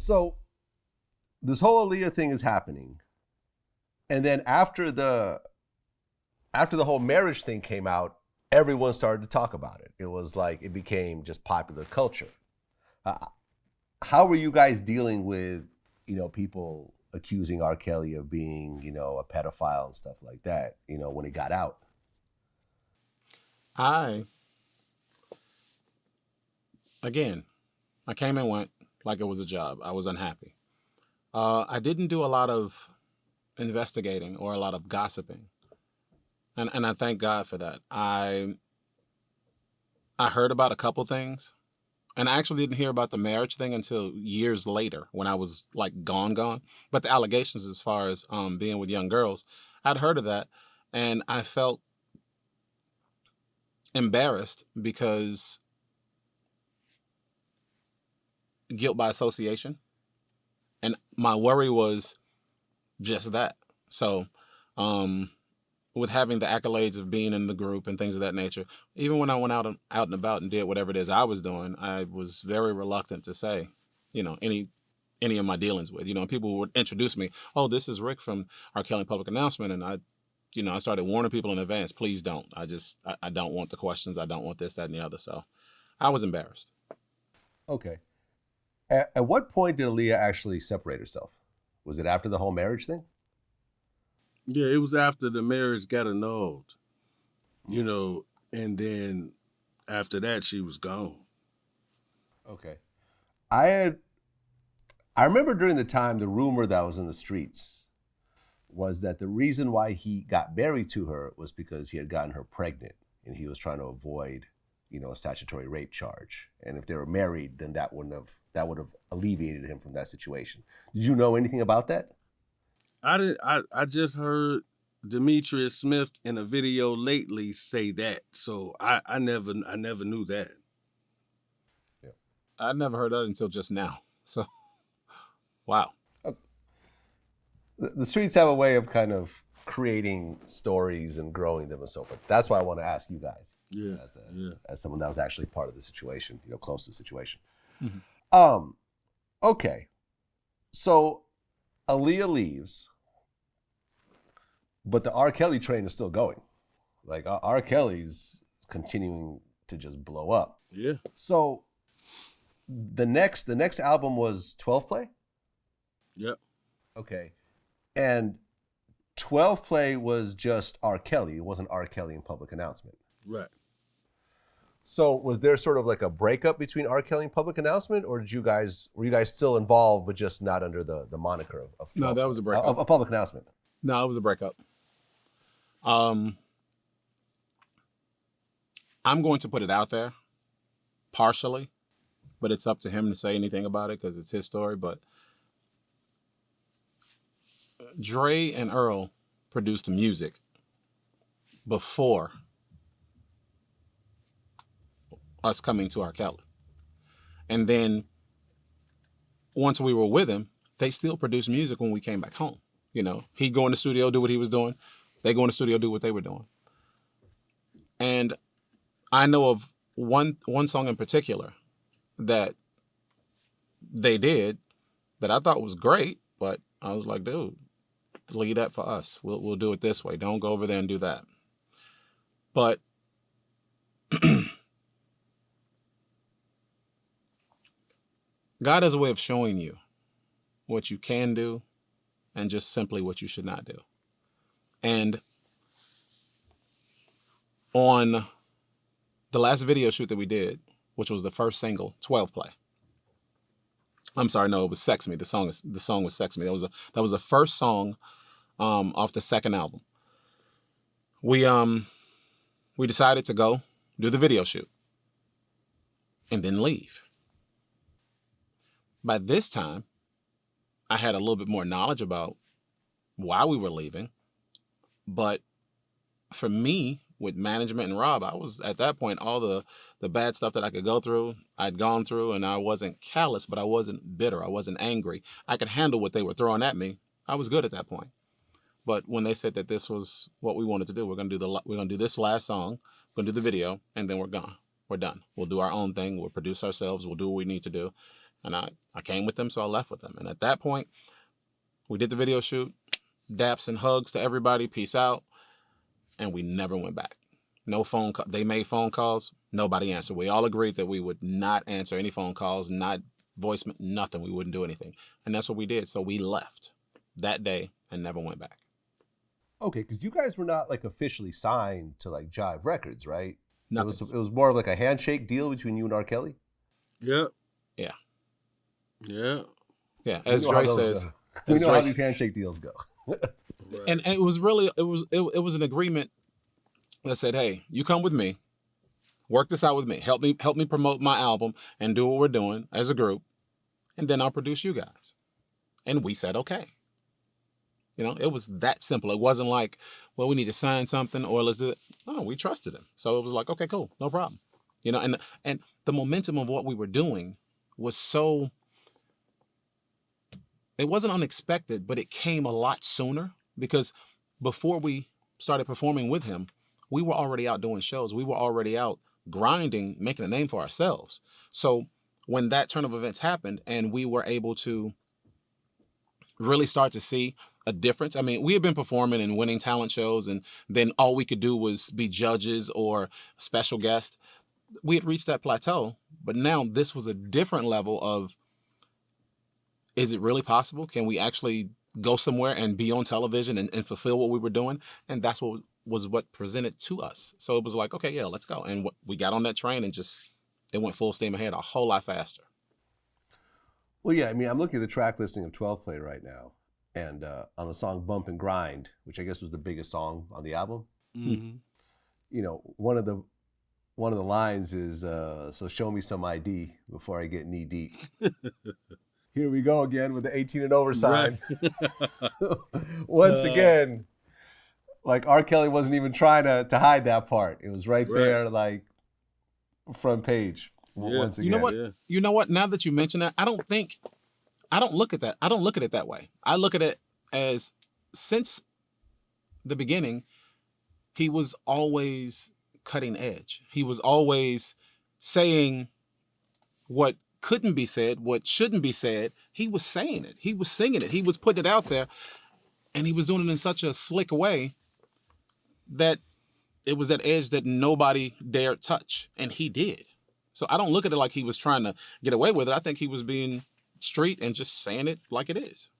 So this whole Aaliyah thing is happening, and then after the whole marriage thing came out, everyone started to talk about it. It was like it became just popular culture. How were you guys dealing with, people accusing R. Kelly of being, a pedophile and stuff like that, when it got out? Again, I came and went like it was a job. I was unhappy. I didn't do a lot of investigating or a lot of gossiping. And I thank God for that. I heard about a couple things. And I actually didn't hear about the marriage thing until years later when I was like gone. But the allegations as far as being with young girls, I'd heard of that. And I felt embarrassed because guilt by association. And my worry was just that. So with having the accolades of being in the group and things of that nature, even when I went out and about and did whatever it is I was doing, I was very reluctant to say, any of my dealings with, people would introduce me, oh, this is Rick from R. Kelly Public Announcement. And I started warning people in advance, please don't. I don't want the questions. I don't want this, that, and the other. So I was embarrassed. Okay. At what point did Aaliyah actually separate herself? Was it after the whole marriage thing? Yeah, it was after the marriage got annulled, and then after that she was gone. Okay. I remember during the time, the rumor that was in the streets was that the reason why he got married to her was because he had gotten her pregnant and he was trying to avoid, a statutory rape charge. And if they were married, then that would have alleviated him from that situation. Did you know anything about that? I just heard Demetrius Smith in a video lately say that. So I never knew that. Yeah. I never heard that until just now. So wow. The streets have a way of kind of creating stories and growing them and so forth. That's why I want to ask you guys. Yeah. As someone that was actually part of the situation, close to the situation. Mm-hmm. Okay. So Aaliyah leaves, but the R. Kelly train is still going. Like R. Kelly's continuing to just blow up. Yeah. So the next album was 12 Play? Yep. Okay. And 12 Play was just R. Kelly. It wasn't R. Kelly in Public Announcement. Right. So was there sort of like a breakup between R. Kelly and Public Announcement, or were you guys still involved, but just not under the moniker of No, that was a breakup. Of Public Announcement? No, it was a breakup. I'm going to put it out there, partially, but it's up to him to say anything about it because it's his story. But Dre and Earl produced music before us coming to R. Kelly. And then once we were with him, they still produced music when we came back home. He'd go in the studio, do what he was doing. They go in the studio, do what they were doing. And I know of one song in particular that they did that I thought was great, but I was like, dude, leave that for us. We'll do it this way. Don't go over there and do that. But God has a way of showing you what you can do and just simply what you should not do. And on the last video shoot that we did, which was the first single, 12 Play. I'm sorry, no, it was Sex Me. The song was Sex Me. That was the first song off the second album. We decided to go do the video shoot and then leave. By this time, I had a little bit more knowledge about why we were leaving. But for me, with management and Rob, I was at that point, all the bad stuff that I could go through, I'd gone through, and I wasn't callous, but I wasn't bitter. I wasn't angry. I could handle what they were throwing at me. I was good at that point. But when they said that this was what we wanted to do, we're gonna do this last song, we're gonna do the video, and then we're gone. We're done. We'll do our own thing. We'll produce ourselves. We'll do what we need to do. And I came with them, so I left with them. And at that point, we did the video shoot, daps and hugs to everybody, peace out, and we never went back. No phone call. They made phone calls, nobody answered. We all agreed that we would not answer any phone calls, not voicemail, nothing. We wouldn't do anything. And that's what we did. So we left that day and never went back. Okay, because you guys were not like officially signed to like Jive Records, right? Nothing. It was more of like a handshake deal between you and R. Kelly. Yep. Yeah. Yeah. Yeah. As We know how Dre those says, go. We as know Dre how these handshake deals go. and it was really it was an agreement that said, hey, you come with me, work this out with me, help me promote my album and do what we're doing as a group, and then I'll produce you guys. And we said okay. You know, it was that simple. It wasn't like, well, we need to sign something or let's do it. No, we trusted him. So it was like, okay, cool, no problem. You know, and the momentum of what we were doing was so, it wasn't unexpected, but it came a lot sooner because before we started performing with him, we were already out doing shows. We were already out grinding, making a name for ourselves. So when that turn of events happened and we were able to really start to see a difference. I mean, we had been performing and winning talent shows, and then all we could do was be judges or special guests. We had reached that plateau, but now this was a different level of, is it really possible? Can we actually go somewhere and be on television and fulfill what we were doing? And that's what presented to us. So it was like, okay, yeah, let's go. And we got on that train and just, it went full steam ahead a whole lot faster. Well, yeah, I mean, I'm looking at the track listing of 12 Play right now. And on the song Bump and Grind, which I guess was the biggest song on the album, Mm-hmm. you know, one of the lines is, so show me some ID before I get knee deep. Here we go again with the 18 and over sign. Right. Once again, like R. Kelly wasn't even trying to hide that part. It was right there, like front page. Yeah. Once again. You know what? Yeah. You know what? Now that you mention that, I don't look at that. I don't look at it that way. I look at it as, since the beginning, he was always cutting edge. He was always saying what couldn't be said, what shouldn't be said. He was saying it. He was singing it. He was putting it out there, and he was doing it in such a slick way that it was that edge that nobody dared touch, and he did. So I don't look at it like he was trying to get away with it. I think he was being street and just saying it like it is.